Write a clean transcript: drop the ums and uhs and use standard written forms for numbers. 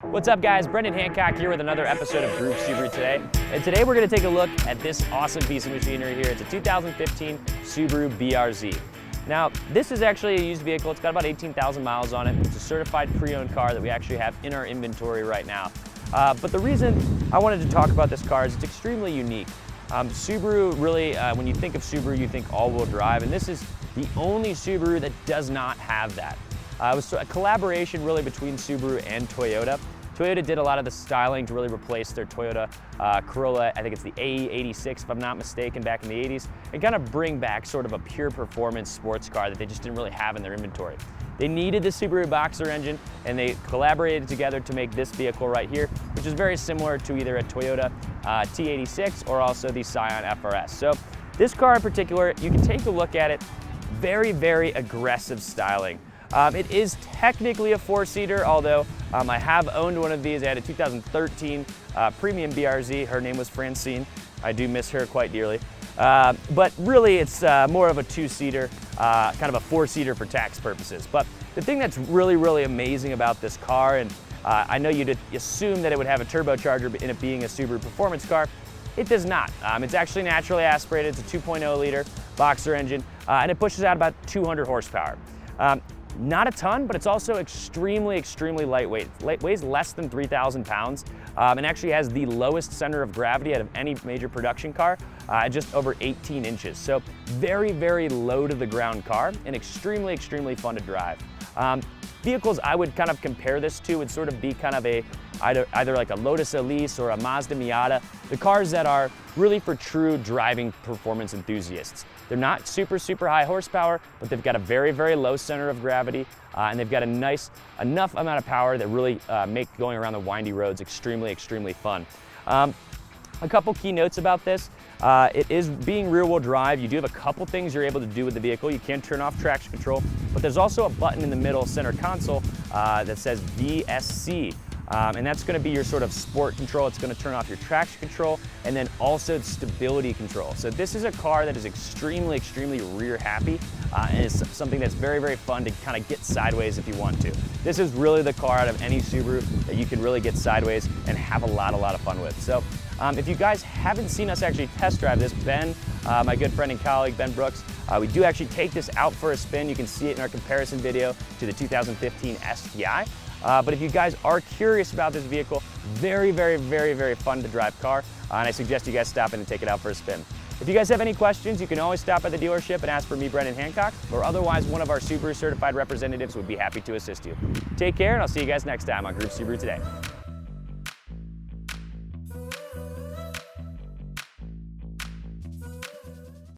What's up guys, Brendan Hancock here with another episode of Group Subaru today. And today we're going to take a look at this awesome piece of machinery here. It's a 2015 Subaru BRZ. Now, this is actually a used vehicle. It's got about 18,000 miles on it. It's a certified pre-owned car that we actually have in our inventory right now. But the reason I wanted to talk about this car is it's extremely unique. Subaru really, when you think of Subaru, you think all-wheel drive, and this is the only Subaru that does not have that. It was a collaboration really between Subaru and Toyota. Toyota did a lot of the styling to really replace their Toyota Corolla, I think it's the AE86 if I'm not mistaken, back in the 80s, and kind of bring back sort of a pure performance sports car that they just didn't really have in their inventory. They needed the Subaru Boxer engine, and they collaborated together to make this vehicle right here, which is very similar to either a Toyota T86 or also the Scion FRS. So this car in particular, you can take a look at it, very, very aggressive styling. It is technically a four-seater, although I have owned one of these. I had a 2013 premium BRZ. Her name was Francine. I do miss her quite dearly. But really, it's more of a two-seater, kind of a four-seater for tax purposes. But the thing that's really, really amazing about this car, and I know you'd assume that it would have a turbocharger in it being a Subaru performance car. It does not. It's actually naturally aspirated. It's a 2.0 liter Boxer engine, and it pushes out about 200 horsepower. Not a ton, but it's also extremely, extremely lightweight. It weighs less than 3,000 pounds and actually has the lowest center of gravity out of any major production car at just over 18 inches. So very, very low to the ground car and extremely, extremely fun to drive. Vehicles I would kind of compare this to would sort of be kind of either like a Lotus Elise or a Mazda Miata, the cars that are really for true driving performance enthusiasts. They're not super, super high horsepower, but they've got a very, very low center of gravity, and they've got a nice, enough amount of power that really make going around the windy roads extremely, extremely fun. A couple key notes about this. It is being rear wheel drive. You do have a couple things you're able to do with the vehicle. You can turn off traction control, but there's also a button in the middle center console that says VSC. And that's going to be your sort of sport control. It's going to turn off your traction control and then also stability control. So this is a car that is extremely, extremely rear happy and it's something that's very, very fun to kind of get sideways if you want to. This is really the car out of any Subaru that you can really get sideways and have a lot of fun with. So if you guys haven't seen us actually test drive this, Ben, my good friend and colleague, Ben Brooks, we do actually take this out for a spin. You can see it in our comparison video to the 2015 STI. But if you guys are curious about this vehicle, very, very, very, very fun to drive car, and I suggest you guys stop in and take it out for a spin. If you guys have any questions, you can always stop at the dealership and ask for me, Brendan Hancock, or otherwise one of our Subaru certified representatives would be happy to assist you. Take care, and I'll see you guys next time on Group Subaru Today.